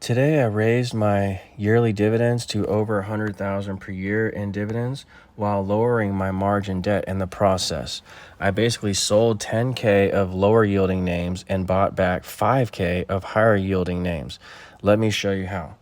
Today I raised my yearly dividends to over 100,000 per year in dividends while lowering my margin debt in the process. I basically sold 10K of lower yielding names and bought back 5K of higher yielding names. Let me show you how.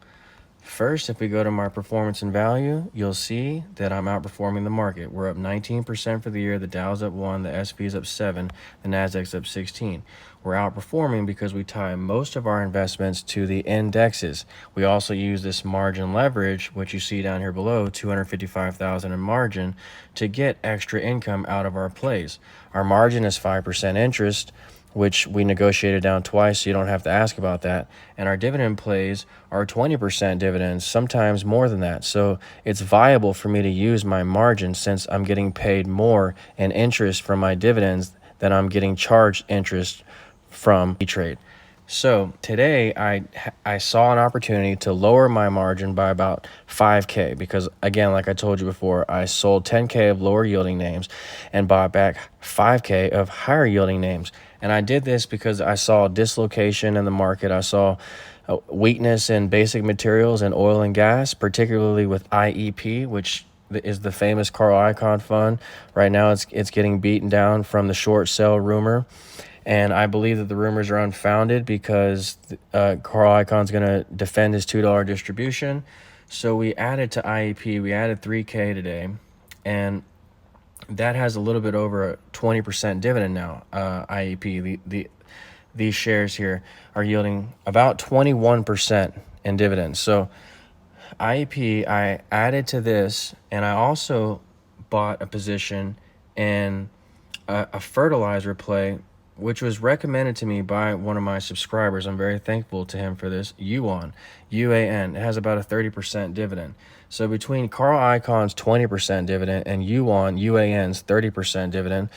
First, if we go to my performance and value, you'll see that I'm outperforming the market. We're up 19% for the year. The Dow's up 1, the S&P's up 7, the Nasdaq's up 16. We're outperforming because we tie most of our investments to the indexes. We also use this margin leverage, which you see down here below, 255,000 in margin, to get extra income out of our plays. Our margin is 5% interest, which we negotiated down twice, so you don't have to ask about that. And our dividend plays are 20% dividends, sometimes more than that. So it's viable for me to use my margin since I'm getting paid more in interest from my dividends than I'm getting charged interest from E-Trade. So today I saw an opportunity to lower my margin by about 5K because, again, like I told you before, I sold 10K of lower yielding names and bought back 5K of higher yielding names. And I did this because I saw dislocation in the market. I saw weakness in basic materials and oil and gas, particularly with IEP, which is the famous Carl Icahn fund. Right now it's getting beaten down from the short sell rumor. And I believe that the rumors are unfounded because Carl Icahn's going to defend his $2 distribution. So we added to IEP, we added 3K today, and that has a little bit over a 20% dividend now. IEP, these shares here are yielding about 21% in dividends. So IEP, I added to this, and I also bought a position in a fertilizer play, which was recommended to me by one of my subscribers. I'm very thankful to him for this. UAN, UAN. It has about a 30% dividend. So between Carl Icahn's 20% dividend and UAN's 30% dividend,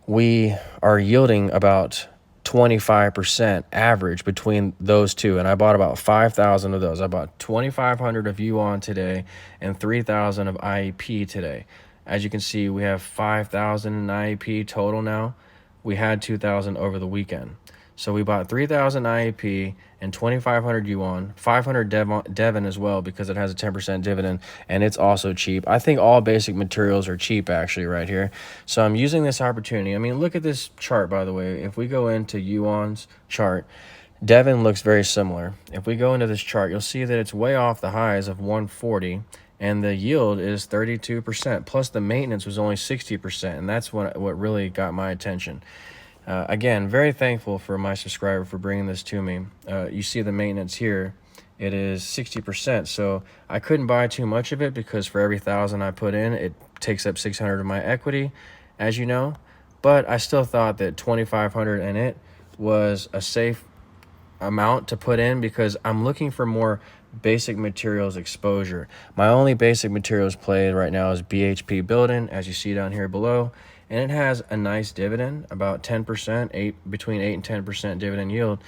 we are yielding about 25% average between those two. And I bought about 5,000 of those. I bought 2,500 of UAN today and 3,000 of IEP today. As you can see, we have 5,000 in IEP total now. We had 2,000 over the weekend. So we bought 3,000 IEP and 2,500 UAN, 500 Devon as well because it has a 10% dividend and it's also cheap. I think all basic materials are cheap actually right here. So I'm using this opportunity. I mean, look at this chart, by the way. If we go into UAN's chart, Devon looks very similar. If we go into this chart, you'll see that it's way off the highs of 140 and the yield is 32%, plus the maintenance was only 60%, and that's what really got my attention. Again, very thankful for my subscriber for bringing this to me. You see the maintenance here, it is 60%, so I couldn't buy too much of it because for every 1,000 I put in, it takes up 600 of my equity, as you know, but I still thought that 2,500 in it was a safe amount to put in because I'm looking for more basic materials exposure. My only basic materials play right now is BHP Building, as you see down here below, and it has a nice dividend, about 10%, between 8 and 10% dividend yield.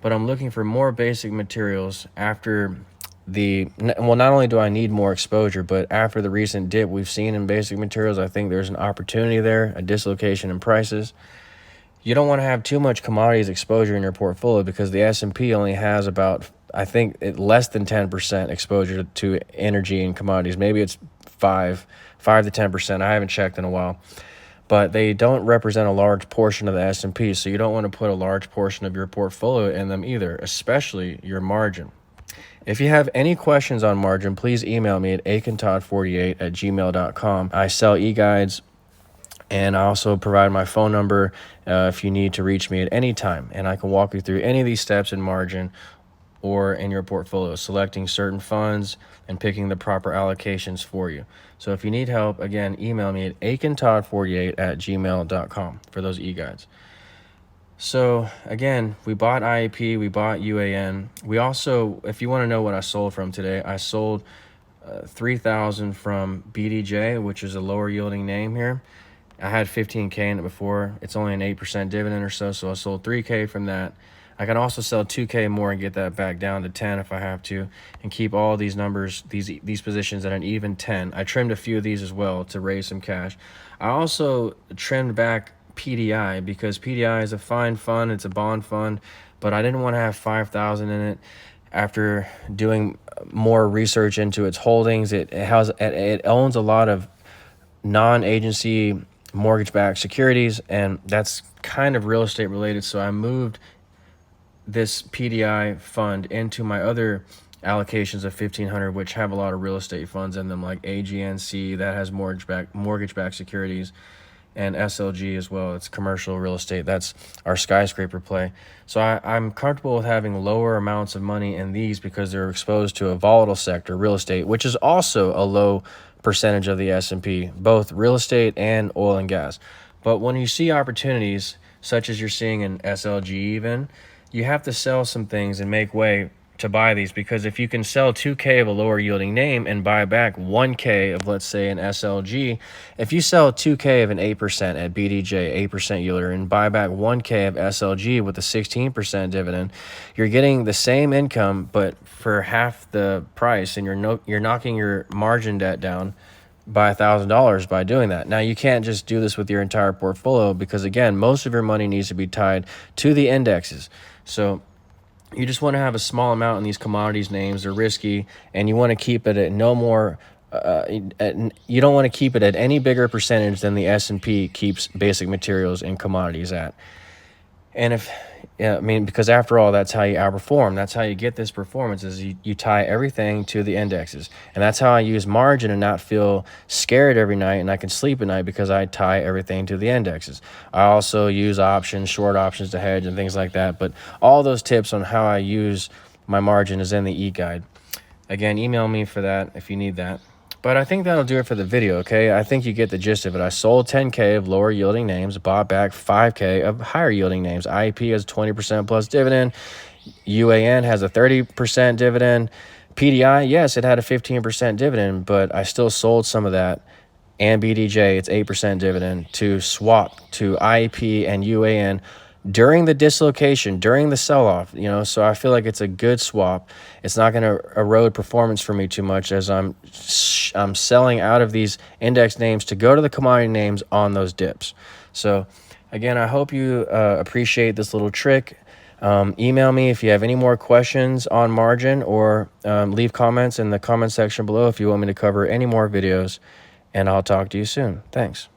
But I'm looking for more basic materials after not only do I need more exposure, but after the recent dip we've seen in basic materials, I think there's an opportunity there, a dislocation in prices. You don't want to have too much commodities exposure in your portfolio because the S&P only has about, I think, less than 10% exposure to energy and commodities. Maybe it's 5 to 10%. I haven't checked in a while. But they don't represent a large portion of the S&P, so you don't want to put a large portion of your portfolio in them either, especially your margin. If you have any questions on margin, please email me at akintodd48@gmail.com. I sell e-guides, and I also provide my phone number if you need to reach me at any time, and I can walk you through any of these steps in margin or in your portfolio, selecting certain funds and picking the proper allocations for you. So if you need help, again, email me at akintodd48@gmail.com for those e-guides. So again, we bought IEP, we bought UAN. We also, if you want to know what I sold from today, I sold 3,000 from BDJ, which is a lower yielding name here. I had 15K in it before. It's only an 8% dividend or so, so I sold 3K from that. I can also sell 2K more and get that back down to 10 if I have to, and keep all these numbers, these positions at an even 10. I trimmed a few of these as well to raise some cash. I also trimmed back PDI because PDI is a fine fund. It's a bond fund, but I didn't want to have 5,000 in it. after doing more research into its holdings, it owns a lot of non-agency mortgage-backed securities, and that's kind of real estate related. So I moved this PDI fund into my other allocations of 1,500, which have a lot of real estate funds in them, like AGNC that has mortgage-backed securities, and SLG as well. It's commercial real estate. That's our skyscraper play. So I'm comfortable with having lower amounts of money in these because they're exposed to a volatile sector, real estate, which is also a low percentage of the S&P, both real estate and oil and gas. But when you see opportunities such as you're seeing in SLG even, you have to sell some things and make way to buy these, because if you can sell 2K of a lower yielding name and buy back 1K of, let's say, an SLG, if you sell 2K of an 8% at BDJ, 8% yielder, and buy back 1K of SLG with a 16% dividend, you're getting the same income but for half the price, and you're knocking your margin debt down by $1,000 by doing that. Now, you can't just do this with your entire portfolio because, again, most of your money needs to be tied to the indexes. So you just want to have a small amount in these commodities names. They're risky, and you want to keep it at no more. You don't want to keep it at any bigger percentage than the S&P keeps basic materials and commodities at. And because after all, that's how you outperform. That's how you get this performance, is you tie everything to the indexes. And that's how I use margin and not feel scared every night, and I can sleep at night because I tie everything to the indexes. I also use options, short options to hedge and things like that. But all those tips on how I use my margin is in the e-guide. Again, email me for that if you need that. But I think that'll do it for the video, okay? I think you get the gist of it. I sold 10K of lower yielding names, bought back 5K of higher yielding names. IEP has 20% plus dividend. UAN has a 30% dividend. PDI, yes, it had a 15% dividend, but I still sold some of that. And BDJ, it's 8% dividend, to swap to IEP and UAN during the dislocation, during the sell-off, so I feel like it's a good swap. It's not going to erode performance for me too much, as I'm selling out of these index names to go to the commodity names on those dips. So again, I hope you appreciate this little trick. Email me if you have any more questions on margin, or leave comments in the comment section below if you want me to cover any more videos, and I'll talk to you soon. Thanks.